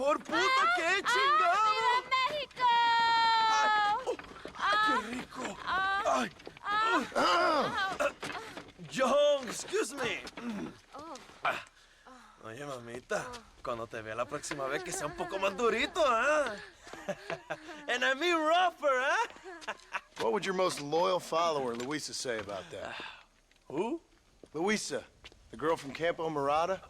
mejor puta, qué chingado. ¡Viva México! ¡Ay, qué rico! ¡Ay! John, excuse me. Oye, mamita, cuando te vea la próxima vez que sea un poco más durito, ¿eh? And I mean rougher, ¿eh? What would your most loyal follower, Luisa, say about that? Who? Luisa, the girl from Campo Murata?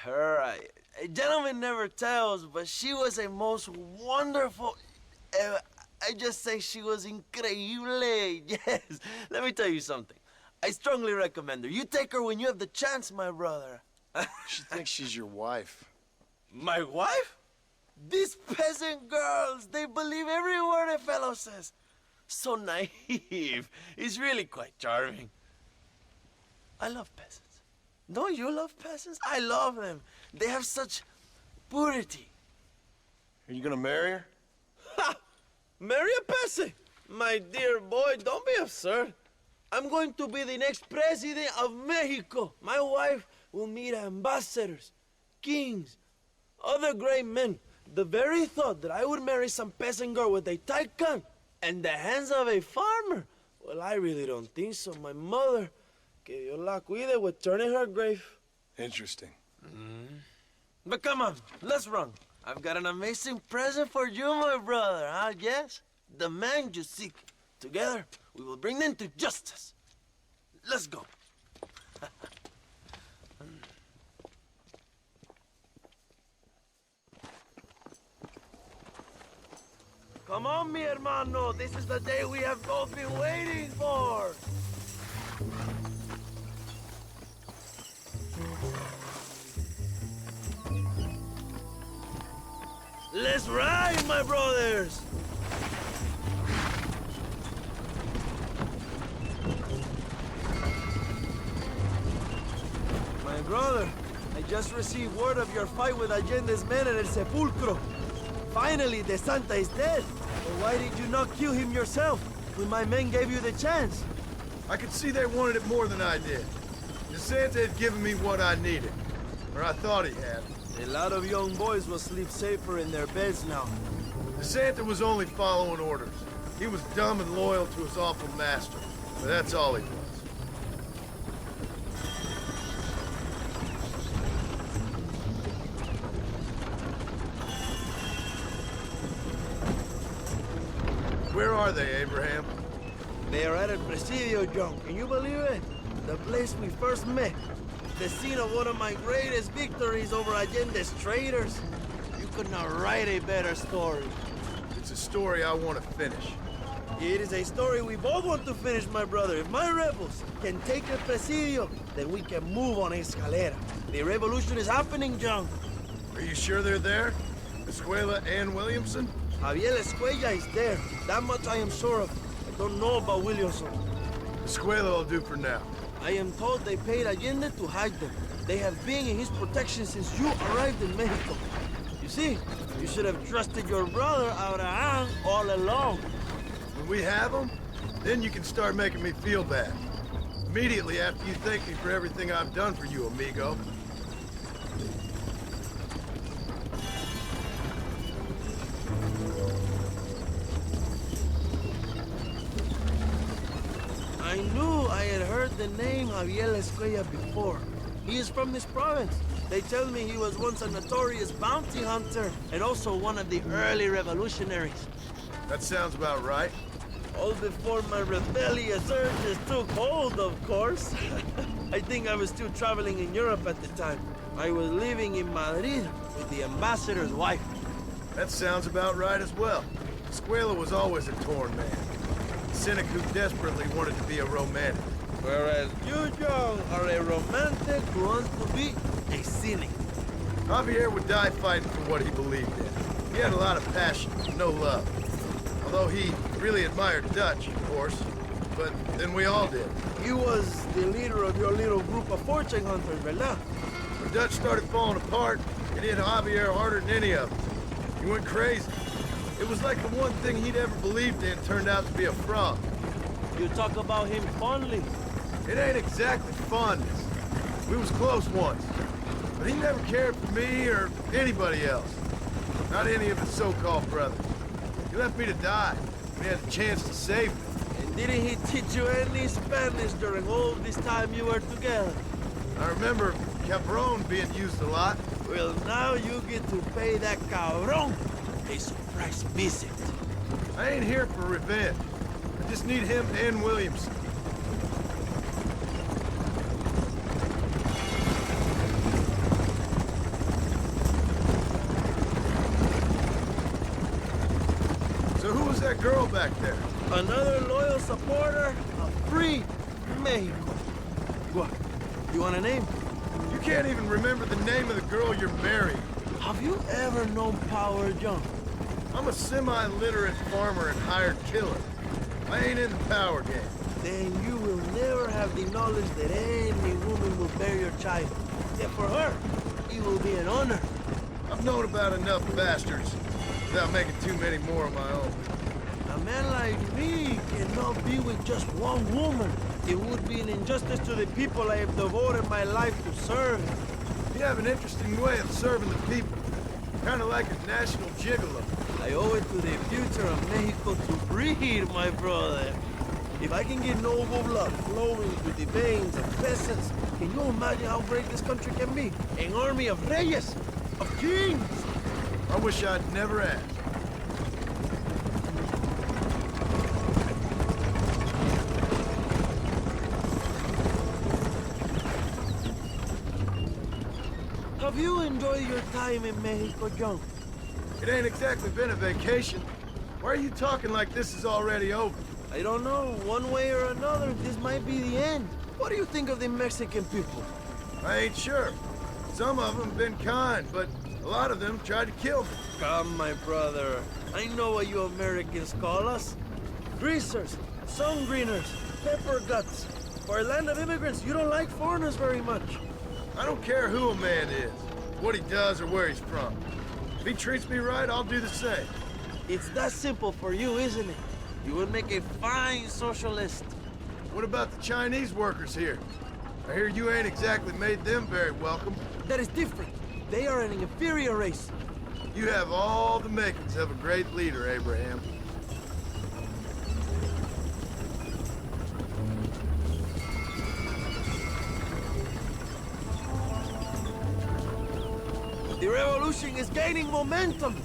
Her, a gentleman never tells, but she was a most wonderful... I just say she was increíble. Yes. Let me tell you something. I strongly recommend her. You take her when you have the chance, my brother. She thinks she's your wife. My wife? These peasant girls, they believe every word a fellow says. So naive. It's really quite charming. I love peasants. Don't you love peasants? I love them. They have such purity. Are you gonna marry her? Ha! Marry a peasant? My dear boy, don't be absurd. I'm going to be the next president of Mexico. My wife will meet ambassadors, kings, other great men. The very thought that I would marry some peasant girl with a tight gun and the hands of a farmer, well, I really don't think so. My mother, que Dios la cuide, would turn in her grave. Interesting. But come on, let's run. I've got an amazing present for you, my brother, huh? Yes? The man you seek. Together, we will bring them to justice. Let's go. Come on, mi hermano. This is the day we have both been waiting for. Let's ride, my brothers. My brother, I just received word of your fight with Allende's men in El Sepulcro. Finally, the Santa is dead. Well, why did you not kill him yourself when my men gave you the chance? I could see they wanted it more than I did. The Santa had given me what I needed. Or I thought he had. A lot of young boys will sleep safer in their beds now. The Santa was only following orders. He was dumb and loyal to his awful master. But that's all he was. Where are they, Abraham? They are at El Presidio, John. Can you believe it? The place we first met. The scene of one of my greatest victories over Allende's traitors. You could not write a better story. It's a story I want to finish. It is a story we both want to finish, my brother. If my rebels can take El Presidio, then we can move on Escalera. The revolution is happening, John. Are you sure they're there? Escuela and Williamson? Javier Escuella is there. That much I am sure of. I don't know about Williamson. Escuela will do for now. I am told they paid Allende to hide them. They have been in his protection since you arrived in Mexico. You see, you should have trusted your brother Abraham all along. When we have them, then you can start making me feel bad. Immediately after you thank me for everything I've done for you, amigo. I knew I had heard the name Javier Escuella before. He is from this province. They tell me he was once a notorious bounty hunter and also one of the early revolutionaries. That sounds about right. All before my rebellious urges took hold, of course. I think I was still traveling in Europe at the time. I was living in Madrid with the ambassador's wife. That sounds about right as well. Escuela was always a torn man. A cynic who desperately wanted to be a romantic. Whereas you, John, are a romantic who wants to be a cynic. Javier would die fighting for what he believed in. He had a lot of passion, no love. Although he really admired Dutch, of course. But then we all did. He was the leader of your little group of fortune hunters, ¿verdad? When Dutch started falling apart, it hit Javier harder than any of them. He went crazy. It was like the one thing he'd ever believed in turned out to be a fraud. You talk about him fondly. It ain't exactly fondness. We was close once. But he never cared for me or anybody else. Not any of his so-called brothers. He left me to die when he had the chance to save me. And didn't he teach you any Spanish during all this time you were together? I remember cabron being used a lot. Well, now you get to pay that cabron a surprise visit. I ain't here for revenge. I just need him and Williamson. So who was that girl back there? Another loyal supporter of free Mexico. What? You want a name? You can't even remember the name of the girl you're marrying. Have you ever known Power John? I'm a semi-literate farmer and hired killer. I ain't in the power game. Then you will never have the knowledge that any woman will bear your child. Yet for her, it will be an honor. I've known about enough bastards without making too many more of my own. A man like me cannot be with just one woman. It would be an injustice to the people I have devoted my life to serve. You have an interesting way of serving the people. Kind of like a national gigolo. I owe it to the future of Mexico to breed, my brother. If I can get noble blood flowing through the veins of peasants, can you imagine how great this country can be? An army of reyes, of kings. I wish I'd never asked. Have you enjoyed your time in Mexico, John? It ain't exactly been a vacation. Why are you talking like this is already over? I don't know. One way or another, this might be the end. What do you think of the Mexican people? I ain't sure. Some of them been kind, but a lot of them tried to kill me. Come, my brother. I know what you Americans call us. Greasers, sun greeners, pepper guts. For a land of immigrants, you don't like foreigners very much. I don't care who a man is, what he does or where he's from. If he treats me right, I'll do the same. It's that simple for you, isn't it? You would make a fine socialist. What about the Chinese workers here? I hear you ain't exactly made them very welcome. That is different. They are an inferior race. You have all the makings of a great leader, Abraham. The revolution is gaining momentum.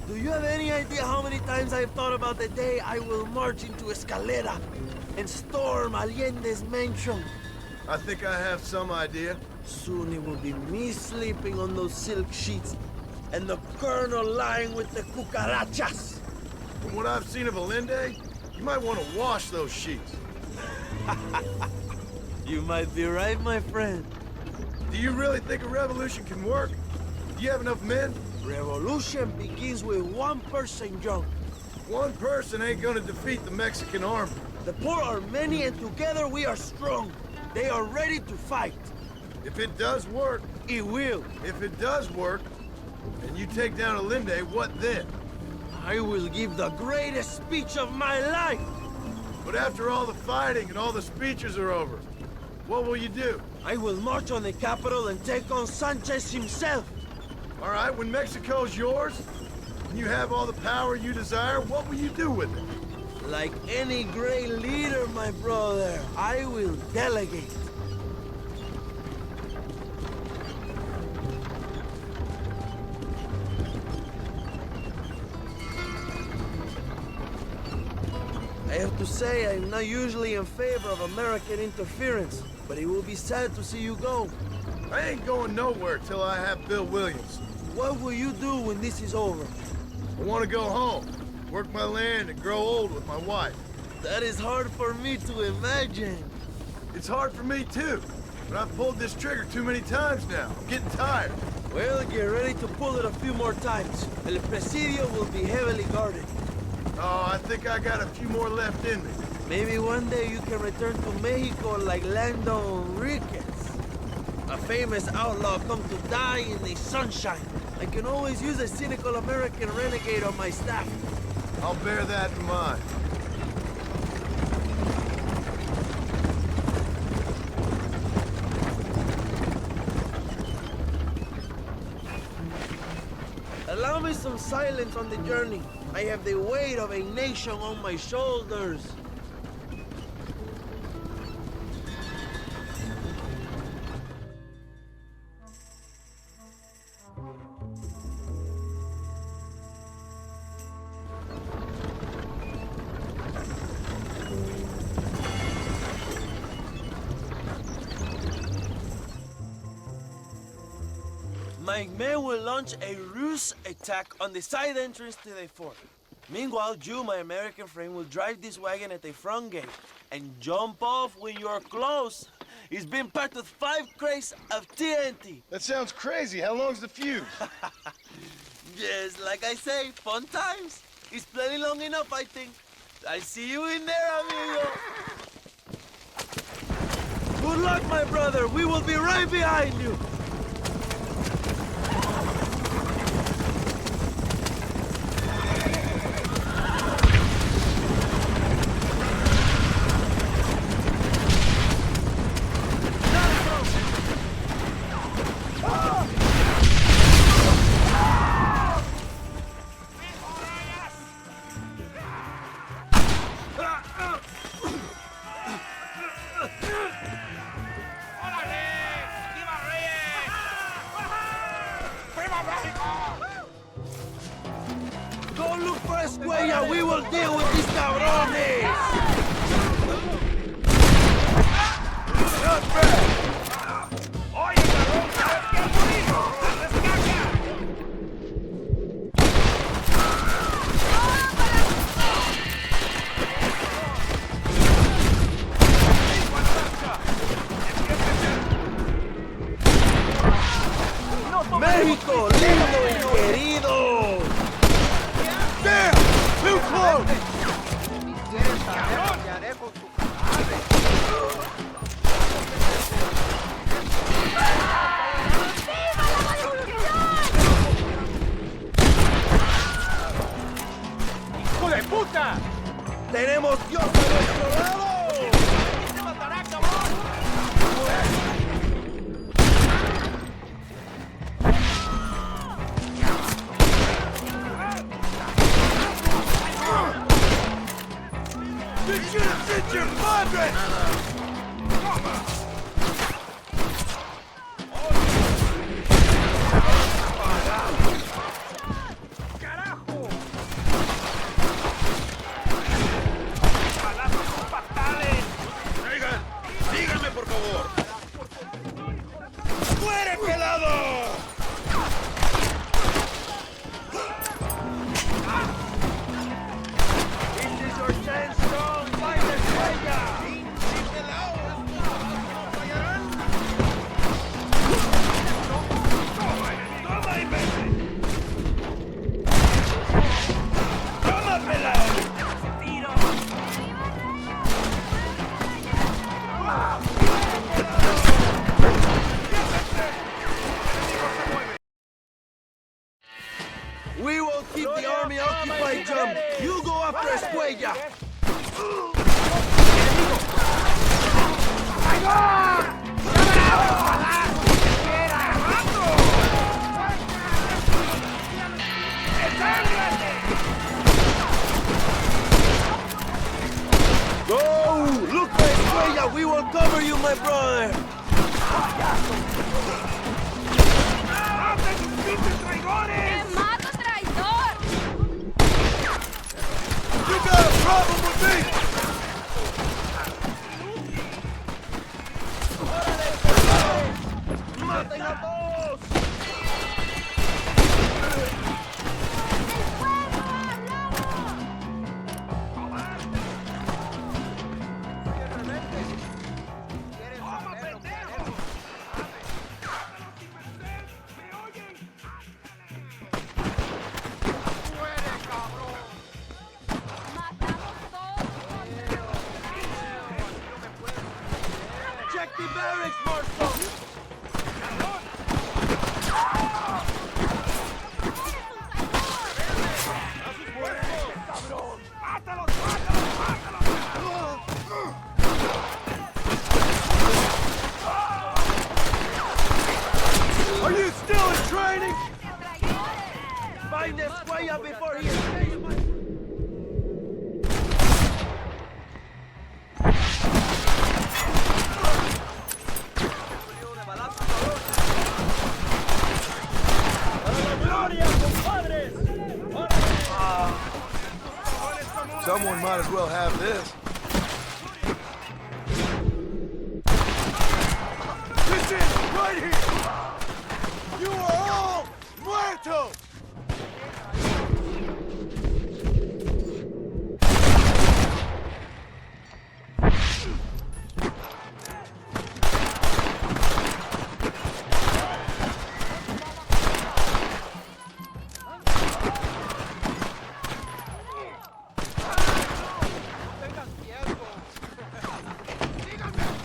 Do you have any idea how many times I've thought about the day I will march into Escalera and storm Allende's mansion? I think I have some idea. Soon it will be me sleeping on those silk sheets and the colonel lying with the cucarachas. From what I've seen of Allende, you might want to wash those sheets. You might be right, my friend. Do you really think a revolution can work? Do you have enough men? Revolution begins with one person, John. One person ain't gonna defeat the Mexican army. The poor are many and together we are strong. They are ready to fight. If it does work, It will. if it does work, and you take down Allende, what then? I will give the greatest speech of my life. But after all the fighting and all the speeches are over, what will you do? I will march on the capital and take on Sanchez himself. All right, when Mexico's yours, and you have all the power you desire, what will you do with it? Like any great leader, my brother, I will delegate. I have to say, I'm not usually in favor of American interference, but it will be sad to see you go. I ain't going nowhere till I have Bill Williams. What will you do when this is over? I want to go home, work my land, and grow old with my wife. That is hard for me to imagine. It's hard for me too, but I've pulled this trigger too many times now. I'm getting tired. Well, get ready to pull it a few more times. El Presidio will be heavily guarded. Oh, I think I got a few more left in me. Maybe one day you can return to Mexico like Lando Enriquez. A famous outlaw come to die in the sunshine. I can always use a cynical American renegade on my staff. I'll bear that in mind. Allow promise some silence on the journey. I have the weight of a nation on my shoulders. My men will launch a ruse attack on the side entrance to the fort. Meanwhile, you, my American friend, will drive this wagon at the front gate and jump off when you're close. It's been packed with 5 crates of TNT. That sounds crazy. How long's the fuse? Yes, like I say, fun times. It's plenty long enough, I think. I'll see you in there, amigo. Good luck, my brother. We will be right behind you. Don't look for Escuella. We will deal with these cabrones. Not bad. Oye, cabrón, ¿sabes qué es bonito? ¡Descarga! México, lindo y querido. Damn, too close. ¡Hijo de puta! Tenemos Dios a nuestro lado. ¡Te matará, cabrón! You should have sent your madre. ¡Carajo! ¡Balazos con pastales! Díganme, por favor. ¡Muere, pelado! This is your chance, strong fighter, Escuella. ¡Toma, imbécil! ¡Toma, pelado! ¡Tiro! We will keep the army occupied, Jump. You go after Escuella. Go! Look for Escuella. We will cover you, my brother. ¡Traidores! ¡Mato, traidor! You got a problem with me? ¡Maten a todos! ¡Toma, pendejo! ¡Matamos todos! Check the barracks, Marshal! ¡Mátalos, mátalos, mátalos! Are you still in training? find Escuella before he escapes. Someone might as well have this. This is right here! You are all muertos!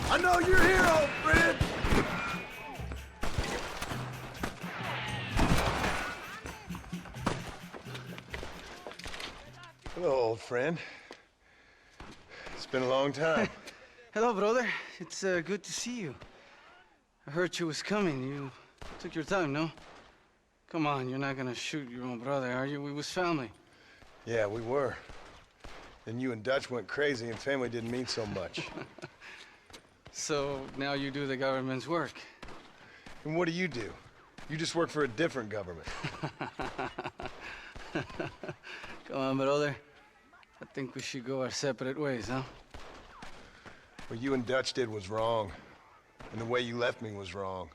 I know you're here, old friend! Hello, old friend. It's been a long time. Hello, brother. It's good to see you. I heard you was coming. You took your time, no? Come on, you're not gonna shoot your own brother, are you? We was family. Yeah, we were. Then you and Dutch went crazy and family didn't mean so much. So now you do the government's work. And what do? You just work for a different government. Come on, brother. I think we should go our separate ways, huh? What you and Dutch did was wrong. And the way you left me was wrong.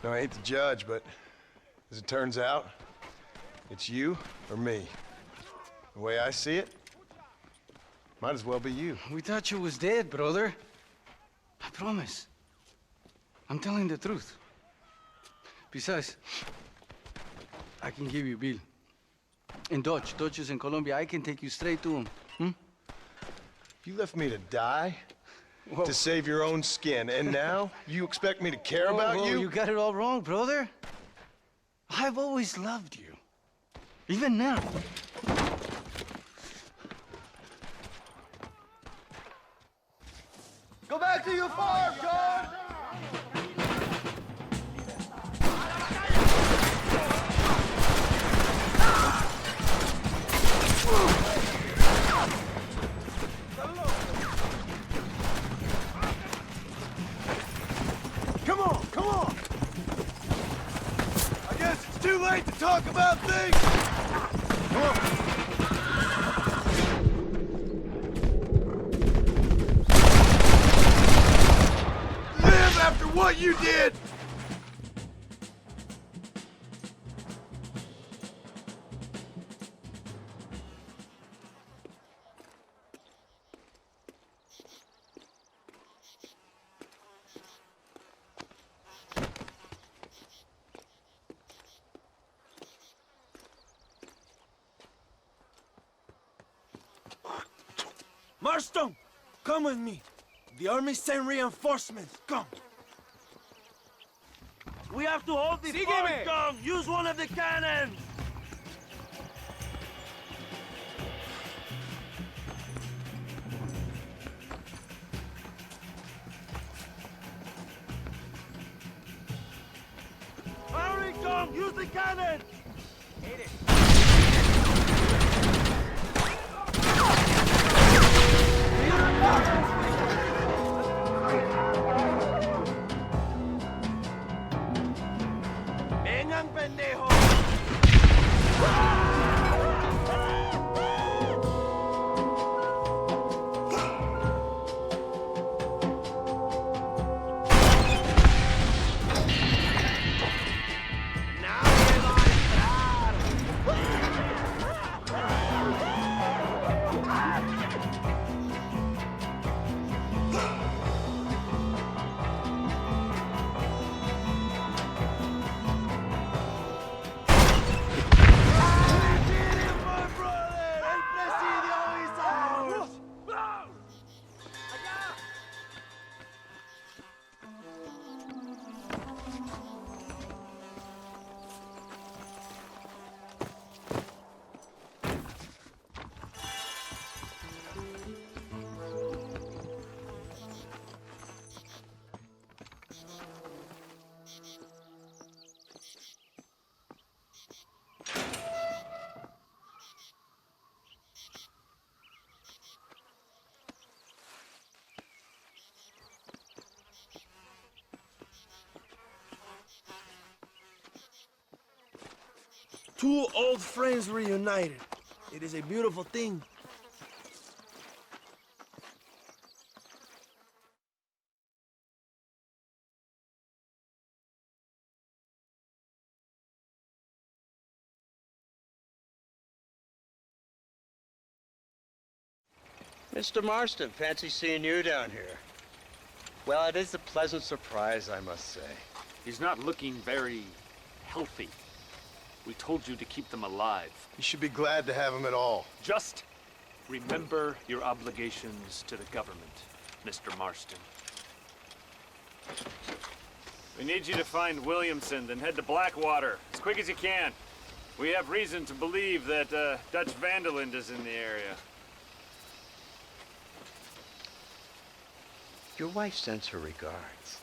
Now, I hate to judge, but as it turns out, it's you or me. The way I see it, might as well be you. We thought you was dead, brother. I promise. I'm telling the truth. Besides, I can give you Bill. In Dutch. Dutch is in Colombia. I can take you straight to him. You left me to die? Whoa. To save your own skin, and now you expect me to care about Whoa, you? You got it all wrong, brother. I've always loved you. Even now. Go back to your farm, John! Come on, come on! I guess it's too late to talk about things! Come on! Live after what you did! Marston, come with me. The army sent reinforcements. Come. We have to hold the farm, John. Use one of the cannons. Hurry, John. Use the cannon. Hit it. Vengan, pendejo. Two old friends reunited. It is a beautiful thing. Mr. Marston, fancy seeing you down here. Well, it is a pleasant surprise, I must say. He's not looking very healthy. We told you to keep them alive. You should be glad to have him at all. Just remember your obligations to the government, Mr. Marston. We need you to find Williamson, then head to Blackwater as quick as you can. We have reason to believe that Dutch Vanderland is in the area. Your wife sends her regards.